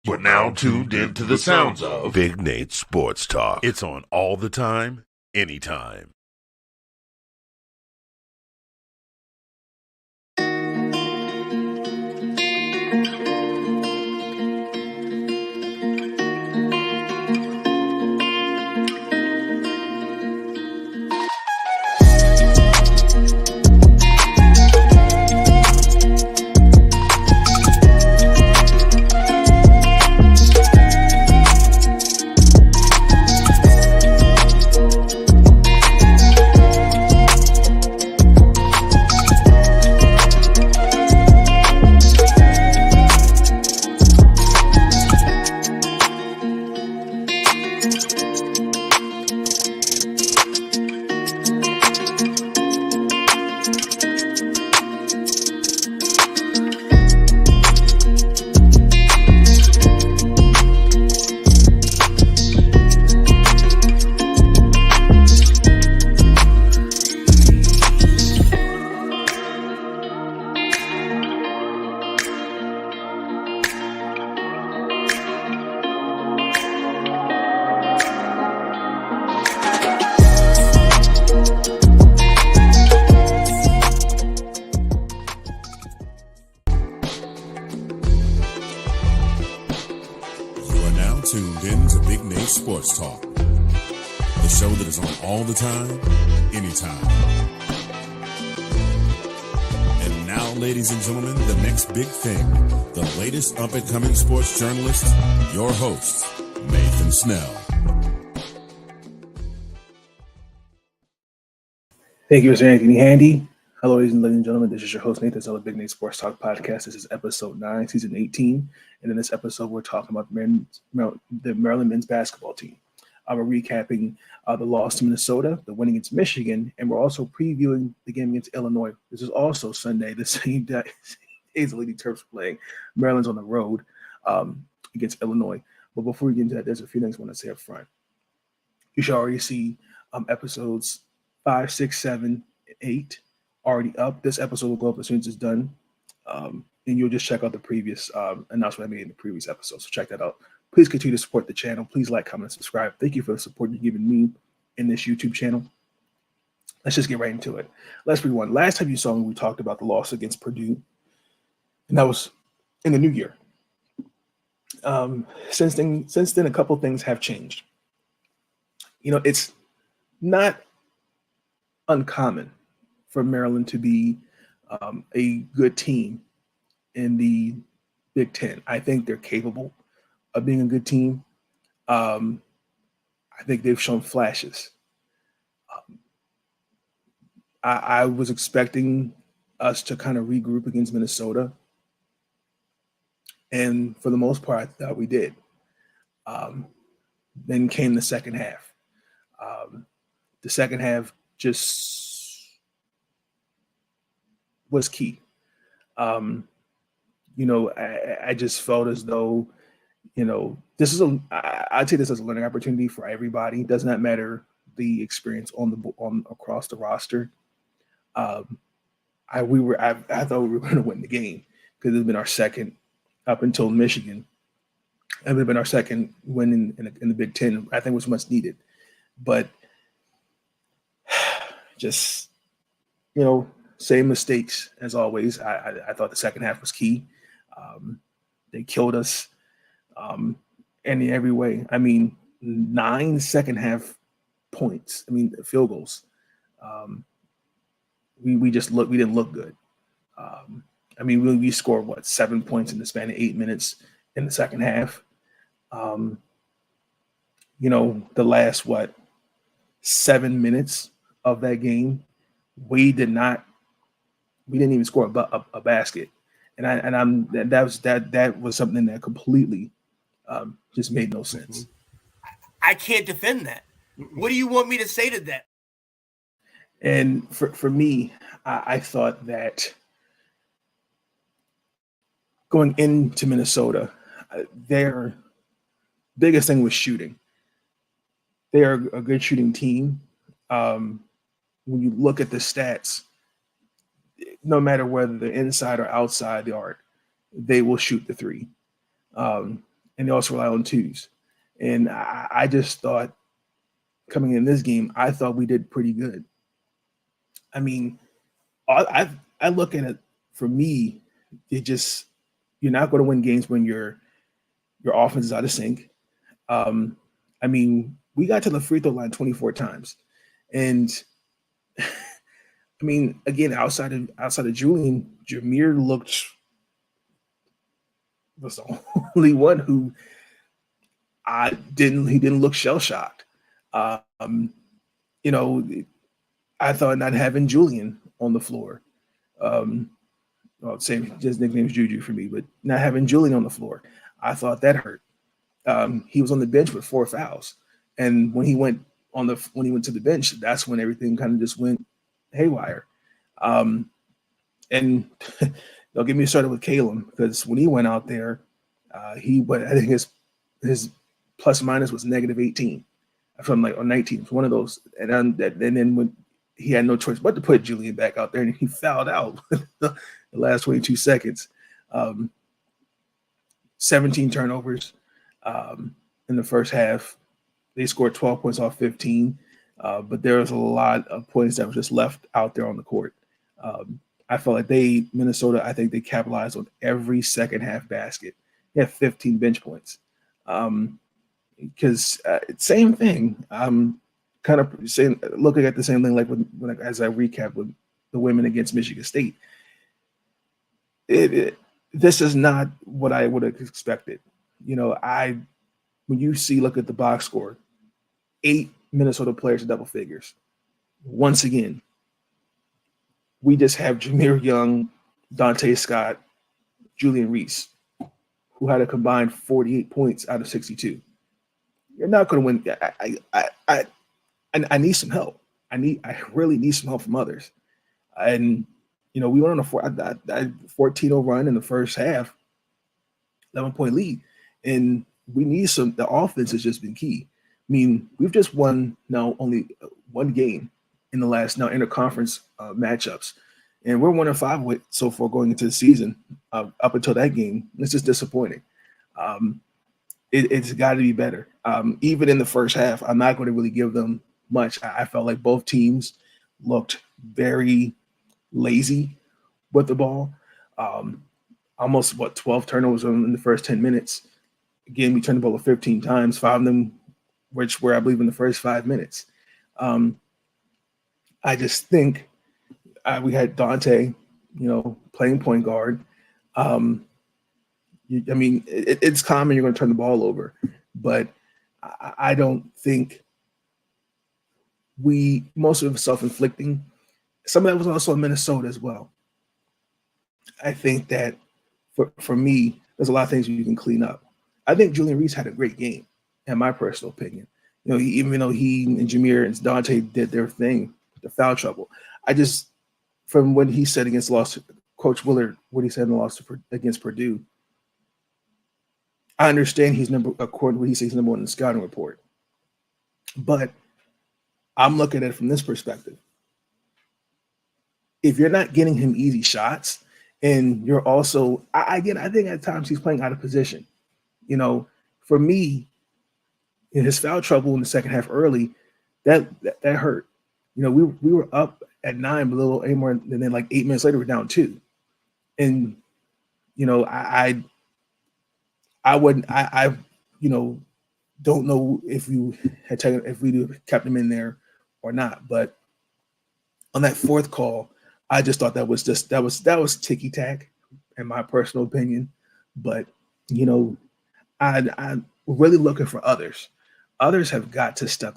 We're now tuned into the sounds of Big Nate Sports Talk. It's on all the time, anytime. Tuned in to Big Nate Sports Talk, the show that is on all the time, anytime. And now, ladies and gentlemen, the next big thing, the latest up-and-coming sports journalist, your host, Nathan Snell. Thank you, Mr. Anthony Handy. Hello, ladies and gentlemen. This is your host, Nathan Snell of Big Nate Sports Talk Podcast. This is episode 9, season 18. And in this episode, we're talking about the Maryland men's basketball team. We're recapping the loss to Minnesota, the win against Michigan, and we're also previewing the game against Illinois. This is also Sunday, the same day the Lady Terps playing. Maryland's on the road against Illinois. But before we get into that, there's a few things I want to say up front. You should already see episodes 5, 6, 7, 8 already up. This episode will go up as soon as it's done. And you'll just check out the previous announcement I made in the previous episode. So check that out. Please continue to support the channel. Please like, comment, subscribe. Thank you for the support you've given me in this YouTube channel. Let's just get right into it. Let's rewind. Last time you saw me, we talked about the loss against Purdue. And that was in the new year. Since then, a couple things have changed. You know, it's not uncommon for Maryland to be a good team in the Big Ten. I think they're capable of being a good team. I think they've shown flashes. I was expecting us to kind of regroup against Minnesota. And for the most part, I thought we did. Then came the second half. The second half just was key. I just felt as though, this is I'd say this is a learning opportunity for everybody. It does not matter the experience across the roster. I thought we were going to win the game because it's been our second up until Michigan. It would have been our second win in the Big Ten. I think it was much needed, but just, same mistakes as always. I thought the second half was key. They killed us in every way. I mean, 9 second half points. I mean, field goals. We didn't look good. We scored 7 points in the span of 8 minutes in the second half. The last 7 minutes of that game, we didn't even score a basket, that was something that completely just made no sense. I can't defend that. What do you want me to say to that? And for me, I thought that going into Minnesota, their biggest thing was shooting. They are a good shooting team. When you look at the stats, no matter whether they're inside or outside the arc, they will shoot the three. and they also rely on twos. And I just thought coming in this game, I thought we did pretty good. I mean, I look at it, for me, you're not going to win games when your offense is out of sync. I mean, we got to the free throw line 24 times, and I mean, again, outside of Julian, Jameer was the only one who he didn't look shell shocked. You know, I thought not having Julian on the floor, well, same, his nickname is Juju for me, but not having Julian on the floor, I thought that hurt. He was on the bench with 4 fouls, and when he went to the bench, that's when everything kind of just went haywire. And don't get me started with Caleb, because when he went out there, I think his plus minus was -18, from like, or 19. It's one of those, and then when he had no choice but to put Julian back out there, and he fouled out the last 22 seconds. 17 turnovers in the first half. They scored 12 points off 15, but there was a lot of points that were just left out there on the court. I felt like Minnesota, I think they capitalized on every second half basket. They had 15 bench points. Because same thing. I'm kind of looking at the same thing like as I recap with the women against Michigan State. This is not what I would have expected. You know, when you look at the box score, 8 Minnesota players in double figures. Once again, we just have Jameer Young, Dante Scott, Julian Reese, who had a combined 48 points out of 62. You're not going to win. I need some help. I really need some help from others. And you know, we went on a 14-0 run in the first half, 11-point lead, and we need the offense has just been key. I mean, we've just won now only one game in the last interconference matchups, and we're 1-5 so far going into the season. Up until that game, it's just disappointing. It's got to be better. Even in the first half, I'm not going to really give them much. I felt like both teams looked very lazy with the ball. Almost 12 turnovers in the first 10 minutes. Again, we turned the ball over 15 times, 5 of them which were, I believe, in the first 5 minutes. I just think we had Dante, playing point guard. It's common you're going to turn the ball over, but I don't think most of it was self-inflicting. Some of that was also in Minnesota as well. I think that for me, there's a lot of things you can clean up. I think Julian Reese had a great game, in my personal opinion. Even though he and Jameer and Dante did their thing, the foul trouble. From what he said against Coach Willard, what he said in the loss against Purdue, I understand according to what he says, he's number 1 in the scouting report. But I'm looking at it from this perspective. If you're not getting him easy shots, and you're also, I think at times he's playing out of position. For me, in his foul trouble in the second half early, that hurt. We were up at 9, but a little more, and then like 8 minutes later, we're down 2. And I don't know if we kept him in there or not. But on that fourth call, I just thought that was ticky tack, in my personal opinion. But I'm really looking for others. Others have got to step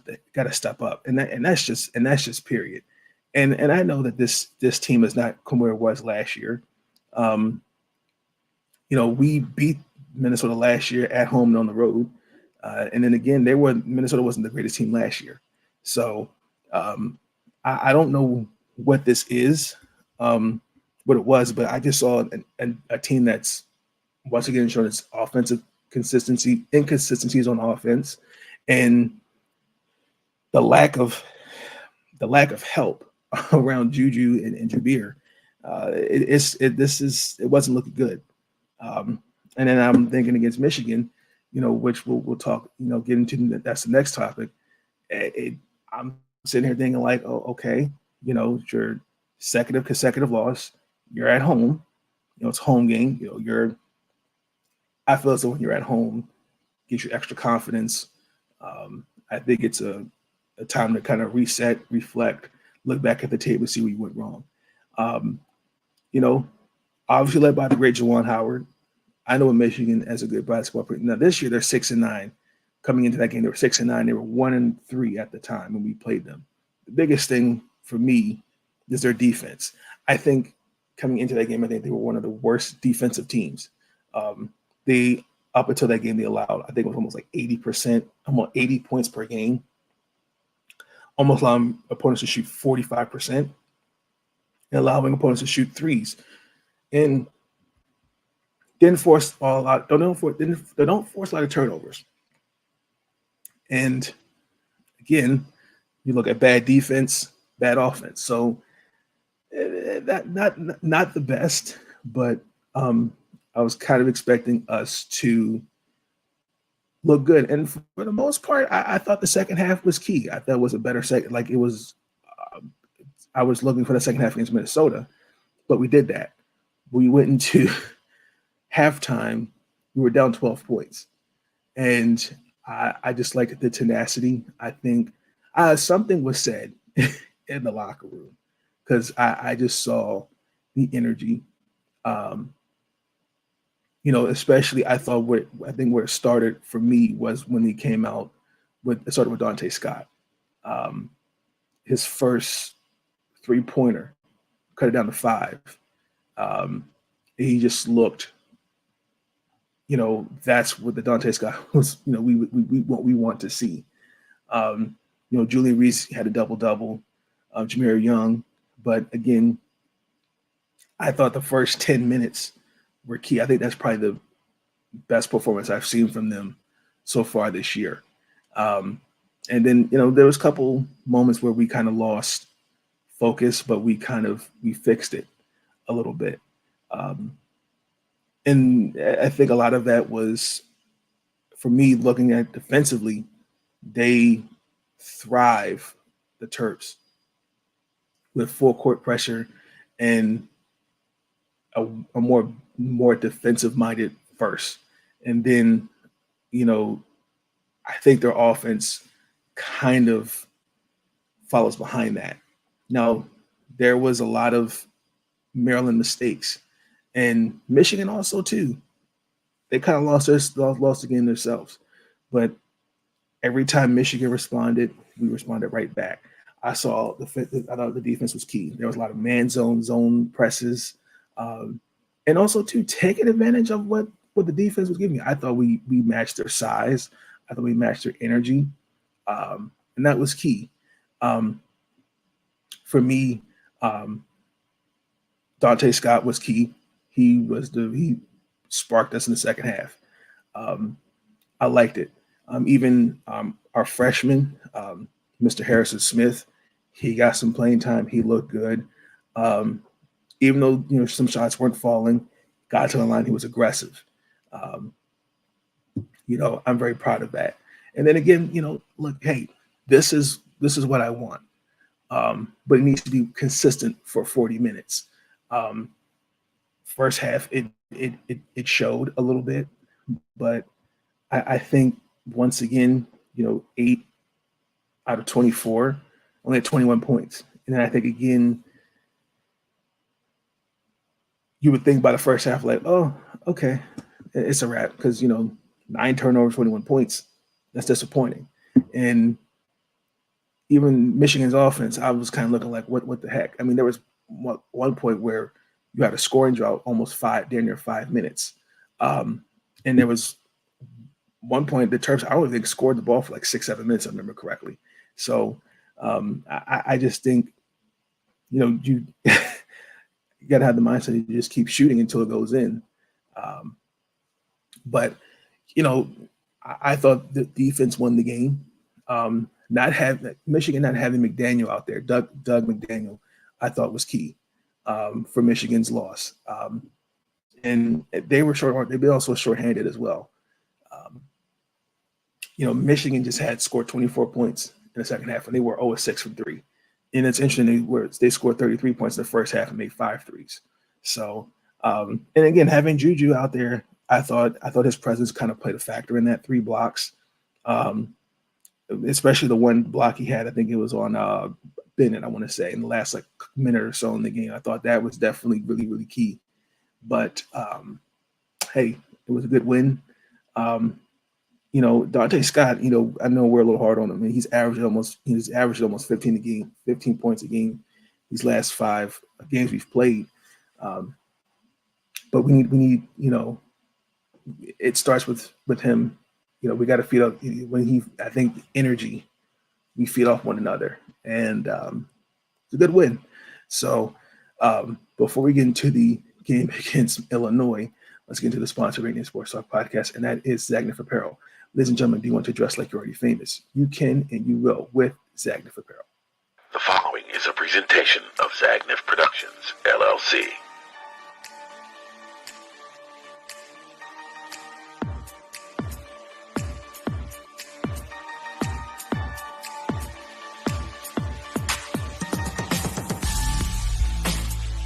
up, and that's just period. And I know that this team is not where it was last year. We beat Minnesota last year at home and on the road, and then again, Minnesota wasn't the greatest team last year. So I don't know what this is, what it was, but I just saw a team that's once again showing its offensive inconsistencies on offense, and the lack of help around Juju and Jameer. It wasn't looking good. And then I'm thinking against Michigan, which we'll talk, get into. That's the next topic. I'm sitting here thinking like, oh, okay, it's your second consecutive loss. You're at home. It's home game. I feel as though when you're at home, gives you extra confidence. I think it's a time to kind of reset, reflect, look back at the tape and see where you went wrong. Obviously led by the great Juwan Howard. I know Michigan as a good basketball player. Now this year they're 6-9. Coming into that game, they were 6-9. They were 1-3 at the time when we played them. The biggest thing for me is their defense. I think coming into that game, I think they were one of the worst defensive teams. They up until that game, they allowed, I think it was almost like 80%, almost 80 points per game. Almost allowing opponents to shoot 45% and allowing opponents to shoot threes. And didn't force a lot. They don't force a lot of turnovers. And again, you look at bad defense, bad offense. So that not the best, but I was kind of expecting us to look good. And for the most part, I thought the second half was key. I thought it was a better second. Like it was, I was looking for the second half against Minnesota, but we did that. We went into halftime, we were down 12 points. And I just liked the tenacity. I think something was said in the locker room because I just saw the energy. Especially I thought where it started for me was when he came out it started with Dante Scott. His first 3-pointer, cut it down to 5. He just looked, that's what the Dante Scott was, we what we want to see. Julian Reese had a double-double, Jameer Young, but again, I thought the first 10 minutes were key. I think that's probably the best performance I've seen from them so far this year. And then, there was a couple moments where we kind of lost focus, but we fixed it a little bit. And I think a lot of that was, for me, looking at defensively, they thrive, the Terps, with full court pressure and a more defensive-minded first. And then, I think their offense kind of follows behind that. Now, there was a lot of Maryland mistakes, and Michigan also too. They kind of lost the game themselves, but every time Michigan responded, we responded right back. I thought the defense was key. There was a lot of man zone presses, and also too taking advantage of what the defense was giving me. I thought we matched their size. I thought we matched their energy, and that was key. For me, Dante Scott was key. He sparked us in the second half. I liked it. Even our freshman, Mr. Harrison Smith, he got some playing time. He looked good. Even though some shots weren't falling, got to the line. He was aggressive. I'm very proud of that. And then again, look, hey, this is what I want. But it needs to be consistent for 40 minutes. First half, it showed a little bit, but I think once again, 8 out of 24, only had 21 points. And then I think again, you would think by the first half, like, oh, okay, it's a wrap because 9 turnovers, 21 points. That's disappointing. And even Michigan's offense, I was kind of looking like, what the heck? I mean, there was one point where you had a scoring drought almost damn near 5 minutes. And there was one point the Terps, I don't think, scored the ball for like 6-7 minutes, if I remember correctly. So I just think, you got to have the mindset you just keep shooting until it goes in. But I thought the defense won the game. Michigan not having McDaniel out there, Doug McDaniel, I thought was key for Michigan's loss. And they were short. They were also shorthanded as well. Michigan just had scored 24 points in the second half, and they were 0-6 from three. And it's interesting they scored 33 points in the first half and made 5 threes. So, and again, having Juju out there, I thought his presence kind of played a factor in that 3 blocks, especially the one block he had. I think it was on Bennett, I want to say, in the last minute or so in the game. I thought that was definitely really, really key. But hey, it was a good win. Dante Scott, I know we're a little hard on him. I mean, he's averaged almost 15 a game, 15 points a game these last 5 games we've played. But we need, it starts with him. We got to feed off I think energy, we feed off one another, and it's a good win. So before we get into the game against Illinois, let's get into the sponsor of Big Nate Sports Talk Podcast, and that is Zagnif Apparel. Ladies and gentlemen, do you want to dress like you're already famous? You can and you will with Zagnif Apparel. The following is a presentation of Zagnif Productions, LLC.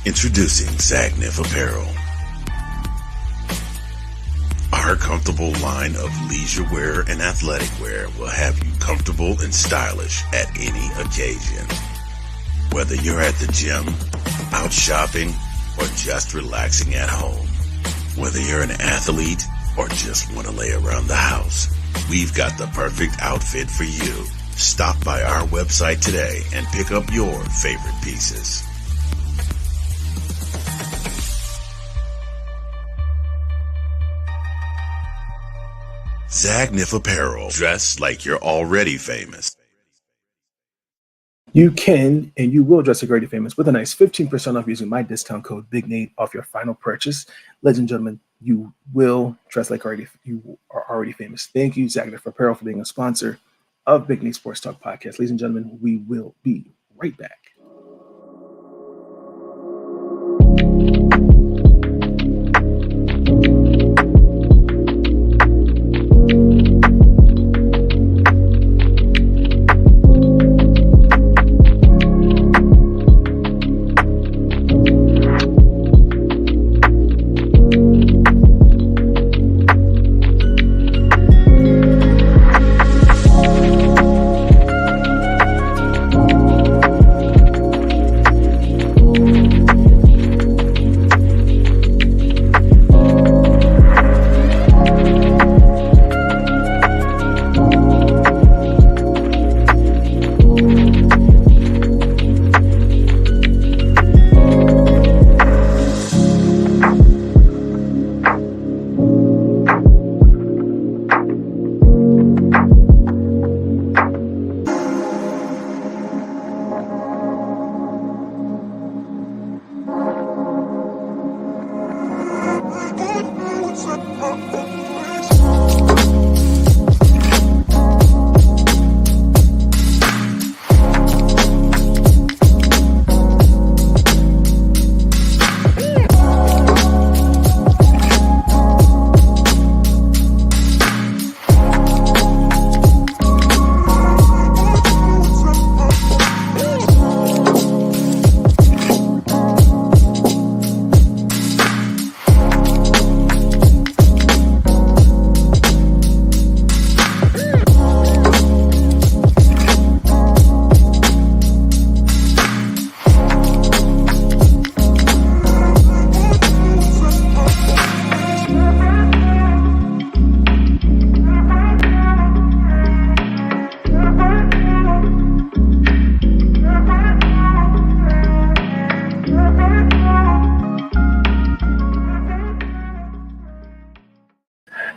Introducing Zagnif Apparel. Our comfortable line of leisure wear and athletic wear will have you comfortable and stylish at any occasion. Whether you're at the gym, out shopping, or just relaxing at home. Whether you're an athlete or just want to lay around the house, we've got the perfect outfit for you. Stop by our website today and pick up your favorite pieces. Zagnif Apparel. Dress like you're already famous. You can and you will dress like you're already famous with a nice 15% off using my discount code Big Nate off your final purchase. Ladies and gentlemen, you will dress like you are already famous. Thank you, Zagnif Apparel, for being a sponsor of Big Nate Sports Talk Podcast. Ladies and gentlemen, we will be right back.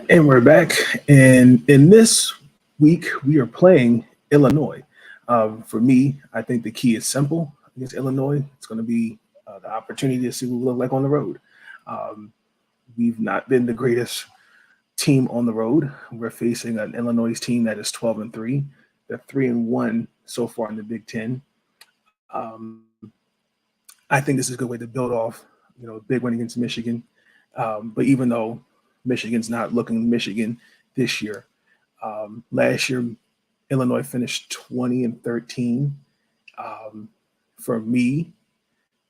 And we're back. And in this week, we are playing Illinois. For me, I think the key is simple against Illinois. It's going to be the opportunity to see what we look like on the road. We've not been the greatest team on the road. We're facing an Illinois team that is 12-3. They're 3-1 so far in the Big Ten. I think this is a good way to build off, a big win against Michigan. But even though Michigan's not looking Michigan this year, Last year, Illinois finished 20-13. For me,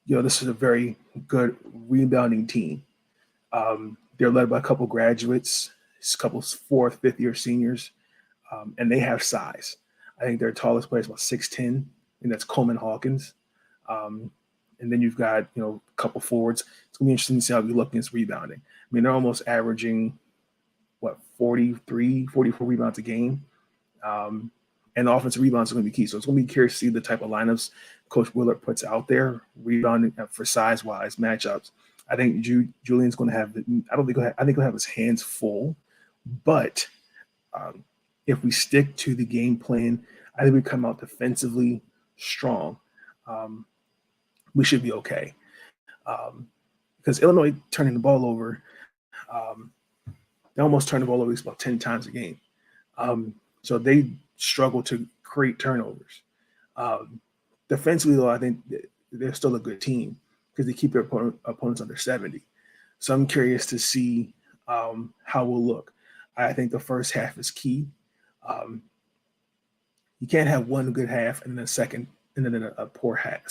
this is a very good rebounding team. They're led by a couple graduates, a couple 4th, 5th-year seniors, and they have size. I think their tallest player is about 6'10", and that's Coleman Hawkins. And then you've got, a couple forwards. It's going to be interesting to see how we look against rebounding. I mean, they're almost averaging, 44 rebounds a game. And the offensive rebounds are going to be key. So it's going to be curious to see the type of lineups Coach Willard puts out there, rebounding for size-wise matchups. I think Julian's going to have I think he'll have his hands full. But if we stick to the game plan, I think we come out defensively strong. We should be okay. Because Illinois turning the ball over, they almost turn the ball over about 10 times a game. So they struggle to create turnovers. Defensively, though, I think they're still a good team because they keep their opponents under 70. So I'm curious to see how we'll look. I think the first half is key. You can't have one good half and then a second and then a poor half.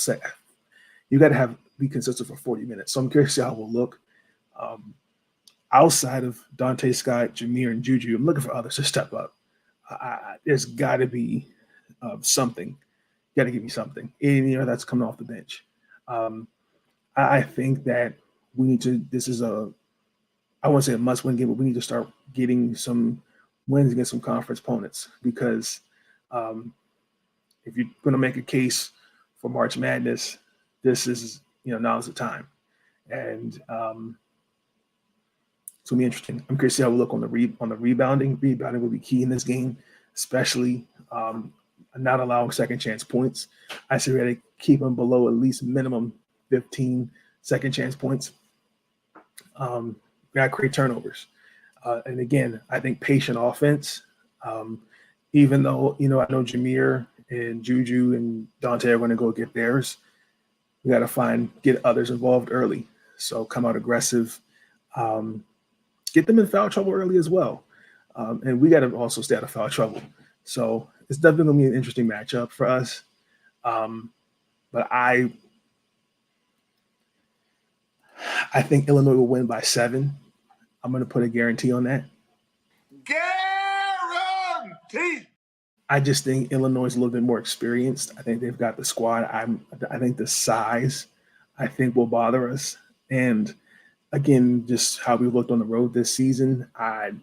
You got to be consistent for 40 minutes. So I'm curious to see how we'll look. Outside of Dante Scott, Jameer, and Juju, I'm looking for others to step up. There's got to be something. You got to give me something. And, that's coming off the bench. I think that we need to – this is I won't say a must-win game, but we need to start getting some wins against some conference opponents because if you're going to make a case for March Madness, this is, now's the time. And it's going to be interesting. I'm curious to see how we look on the rebounding. Rebounding will be key in this game, especially not allowing second chance points. I say we got to keep them below at least minimum 15 second chance points. We got to create turnovers. And again, I think patient offense, even though, I know Jameer and Juju and Dante are going to go get theirs, we got to get others involved early. So come out aggressive, get them in foul trouble early as well. And we got to also stay out of foul trouble. So it's definitely going to be an interesting matchup for us. But I think Illinois will win by 7. I'm going to put a guarantee on that. Guarantee! I just think Illinois is a little bit more experienced. I think they've got the squad. I think the size, will bother us. And again, just how we looked on the road this season, I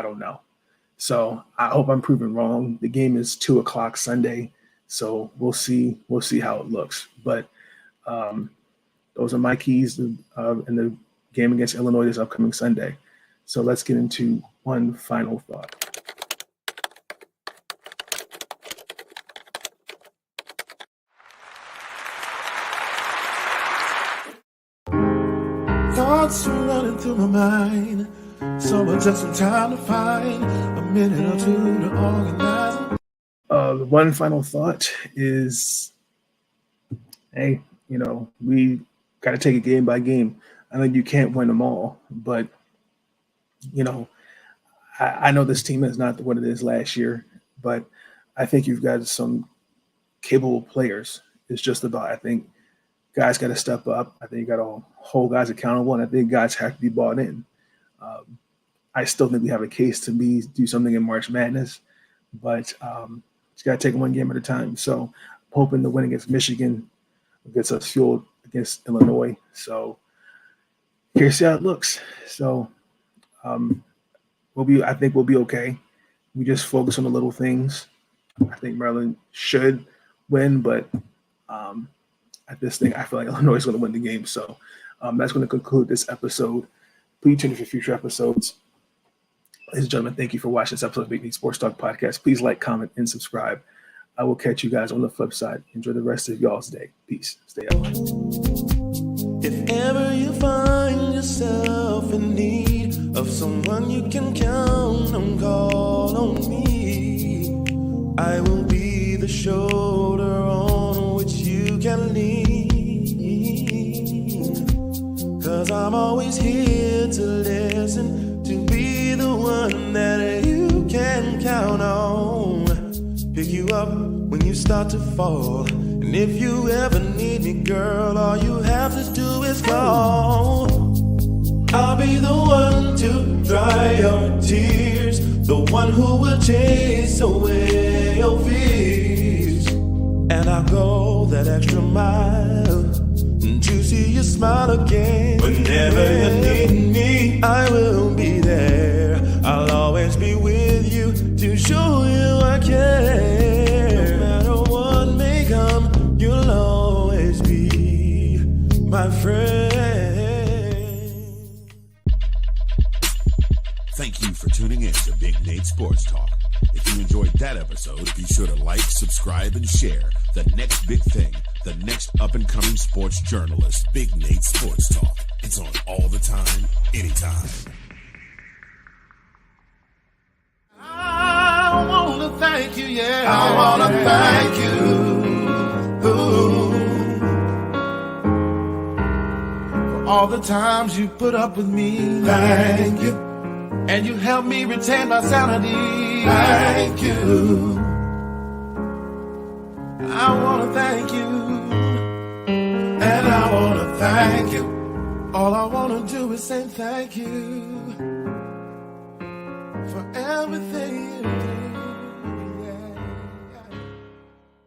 don't know. So I hope I'm proven wrong. The game is 2:00 Sunday, so we'll see how it looks. But those are my keys in the game against Illinois this upcoming Sunday. So let's get into one final thought. Thoughts are running through my mind. So I took some time to find a minute or two to organize. The one final thought is, hey, we got to take it game by game. I know you can't win them all, but, I know this team is not what it is last year, but I think you've got some capable players. It's just about, I think, guys got to step up. I think you got to hold guys accountable, and I think guys have to be bought in. I still think we have a case to do something in March Madness, but just got to take one game at a time. So I'm hoping the win against Michigan gets us fueled against Illinois. So here's how it looks. So I think we'll be okay. We just focus on the little things. I think Maryland should win, but at this thing, I feel like Illinois is going to win the game. So that's going to conclude this episode. Please tune in for future episodes. Ladies and gentlemen, thank you for watching this episode of Big Need Sports Talk Podcast. Please like, comment, and subscribe. I will catch you guys on the flip side. Enjoy the rest of y'all's day. Peace. Stay out. If ever you find yourself in need of someone you can count on, call on me. I will be the shoulder on which you can lean. 'Cause I'm always here to listen, to be the one that you can you up when you start to fall. And if you ever need me, girl, all you have to do is call. I'll be the one to dry your tears, the one who will chase away your fears. And I'll go that extra mile to see you smile again. Whenever you need me, I will be there. I'll always be with you to show you I care. No matter what may come, you'll always be my friend. Thank you for tuning in to Big Nate Sports Talk. If you enjoyed that episode, be sure to like, subscribe, and share the next big thing, the next up-and-coming sports journalist, Big Nate Sports Talk. It's on all the time, anytime. I want to thank you, yeah. I want to thank you. Ooh. For all the times you put up with me. Thank you. And you helped me retain my sanity. Thank you. I want to thank you. And I want to thank you. All I want to do is say thank you for everything.